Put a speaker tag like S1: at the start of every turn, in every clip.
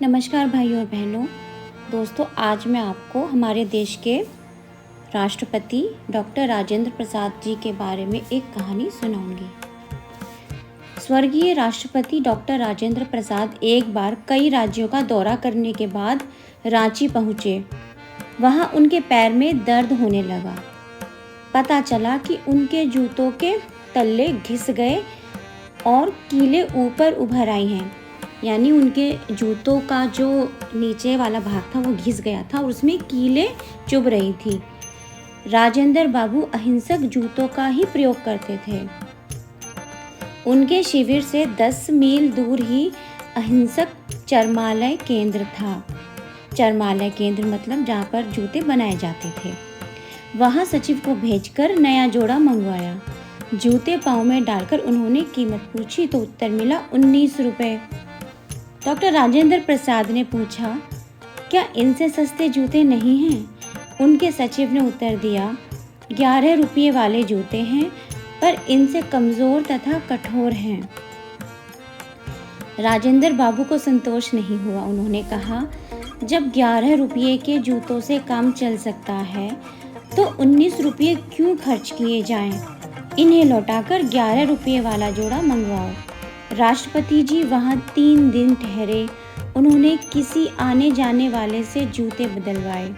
S1: नमस्कार भाइयों और बहनों। दोस्तों, आज मैं आपको हमारे देश के राष्ट्रपति डॉक्टर राजेंद्र प्रसाद जी के बारे में एक कहानी सुनाऊंगी। स्वर्गीय राष्ट्रपति डॉक्टर राजेंद्र प्रसाद एक बार कई राज्यों का दौरा करने के बाद रांची पहुँचे। वहाँ उनके पैर में दर्द होने लगा। पता चला कि उनके जूतों के तल्ले घिस गए और कीलें ऊपर उभर आई हैं। यानी उनके जूतों का जो नीचे वाला भाग था वो घिस गया था और उसमें कीलें चुभ रही थी। राजेंद्र बाबू अहिंसक जूतों का ही प्रयोग करते थे। उनके शिविर से 10 मील दूर ही अहिंसक चरमालय केंद्र था। चरमालय केंद्र मतलब जहाँ पर जूते बनाए जाते थे। वहाँ सचिव को भेजकर नया जोड़ा मंगवाया। जूते पाँव में डालकर उन्होंने कीमत पूछी तो उत्तर मिला 19 रुपये। डॉक्टर राजेंद्र प्रसाद ने पूछा, क्या इनसे सस्ते जूते नहीं हैं? उनके सचिव ने उत्तर दिया, 11 रुपये वाले जूते हैं, पर इनसे कमज़ोर तथा कठोर हैं। राजेंद्र बाबू को संतोष नहीं हुआ। उन्होंने कहा, जब 11 रुपये के जूतों से काम चल सकता है तो 19 रुपये क्यों खर्च किए जाएं? इन्हें लौटाकर 11 रुपये वाला जोड़ा मंगवाओ। राष्ट्रपति जी वहाँ 3 दिन ठहरे। उन्होंने किसी आने जाने वाले से जूते बदलवाए।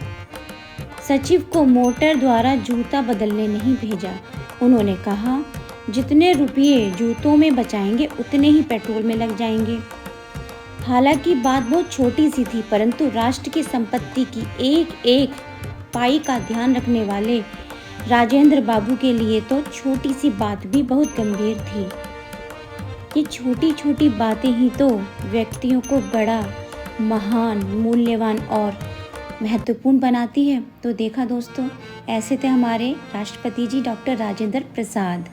S1: सचिव को मोटर द्वारा जूता बदलने नहीं भेजा। उन्होंने कहा, जितने रुपये जूतों में बचाएंगे उतने ही पेट्रोल में लग जाएंगे। हालांकि बात बहुत छोटी सी थी, परंतु राष्ट्र की संपत्ति की एक एक पाई का ध्यान रखने वाले राजेंद्र बाबू के लिए तो छोटी सी बात भी बहुत गंभीर थी। ये छोटी छोटी बातें ही तो व्यक्तियों को बड़ा महान, मूल्यवान और महत्वपूर्ण बनाती है। तो देखा दोस्तों, ऐसे थे हमारे राष्ट्रपति जी डॉक्टर राजेंद्र प्रसाद।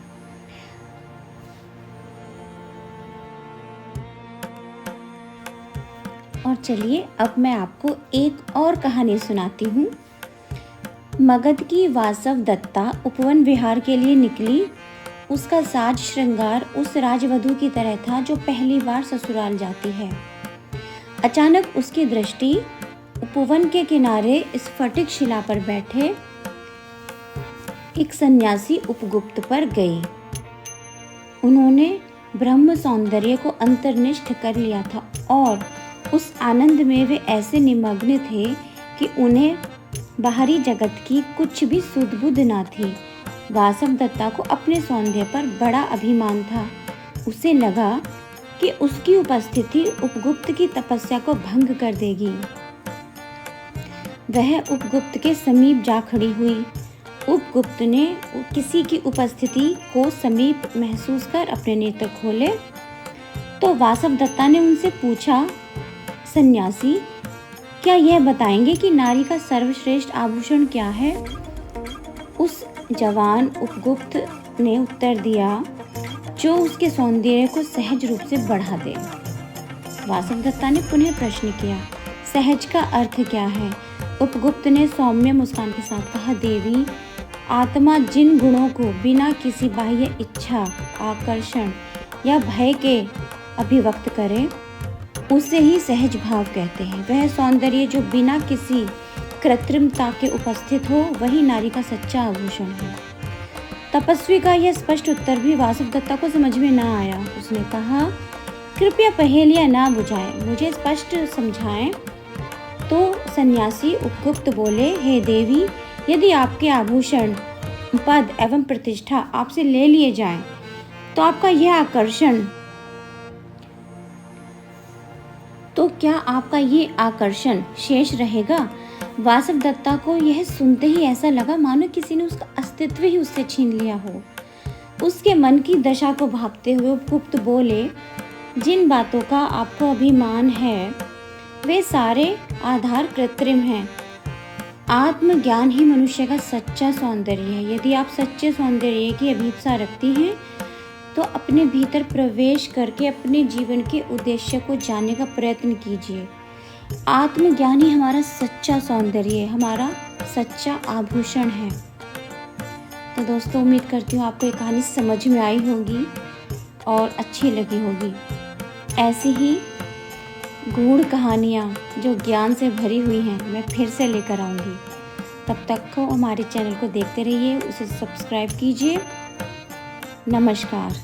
S1: और चलिए अब मैं आपको एक और कहानी सुनाती हूँ। मगध की वासव दत्ता उपवन विहार के लिए निकली। उसका साज श्रृंगार उस राजवधू की तरह था जो पहली बार ससुराल जाती है। अचानक उसकी दृष्टि उपवन के किनारे स्फटिक शिला पर बैठे एक सन्यासी उपगुप्त पर गई। उन्होंने ब्रह्म सौंदर्य को अंतर्निष्ठ कर लिया था और उस आनंद में वे ऐसे निमग्न थे कि उन्हें बाहरी जगत की कुछ भी सुध बुध न थी। वासव दत्ता को अपने सौंदर्य पर बड़ा अभिमान था। उसे लगा कि उसकी उपस्थिति उपगुप्त की तपस्या को भंग कर देगी। वह उपगुप्त के समीप जा खड़ी हुई। उपगुप्त ने किसी की उपस्थिति को समीप महसूस कर अपने नेत्र खोले तो वासव दत्ता ने उनसे पूछा, सन्यासी, क्या यह बताएंगे कि नारी का सर्वश्रेष्ठ आभूषण क्या है? उस जवान उपगुप्त ने उत्तर दिया, जो उसके सौंदर्य को सहज रूप से बढ़ा दे। वासव दत्ता ने पुनः प्रश्न किया, सहज का अर्थ क्या है? उपगुप्त ने सौम्य मुस्कान के साथ कहा, देवी, आत्मा जिन गुणों को बिना किसी बाह्य इच्छा, आकर्षण या भय के अभिव्यक्त करे उसे ही सहज भाव कहते हैं। वह सौंदर्य जो बिना किसी कृत्रिमता के उपस्थित हो वही नारी का सच्चा आभूषण है। तपस्वी का यह स्पष्ट उत्तर भी वासव दत्ता को समझ में न आया। उसने कहा, कृपया पहेलियां ना बुझाएं, मुझे स्पष्ट समझाएं। तो सन्यासी उपगुप्त बोले, हे देवी, यदि आपके आभूषण, पद एवं प्रतिष्ठा आपसे ले लिए जाएं, तो क्या आपका ये आकर्षण शेष रहेगा? वासव दत्ता को यह सुनते ही ऐसा लगा मानो किसी ने उसका अस्तित्व ही उससे छीन लिया हो। उसके मन की दशा को भांपते हुए उपगुप्त बोले, जिन बातों का आपको अभिमान है वे सारे आधार कृत्रिम हैं। आत्मज्ञान ही मनुष्य का सच्चा सौंदर्य है। यदि आप सच्चे सौंदर्य की अभिप्सा रखती हैं तो अपने भीतर प्रवेश करके अपने जीवन के उद्देश्य को जानने का प्रयत्न कीजिए। आत्मज्ञान ही हमारा सच्चा सौंदर्य है, हमारा सच्चा आभूषण है। तो दोस्तों, उम्मीद करती हूँ आपको ये कहानी समझ में आई होगी और अच्छी लगी होगी। ऐसी ही गूढ़ कहानियाँ जो ज्ञान से भरी हुई हैं मैं फिर से लेकर आऊँगी। तब तक को हमारे चैनल को देखते रहिए, उसे सब्सक्राइब कीजिए। नमस्कार।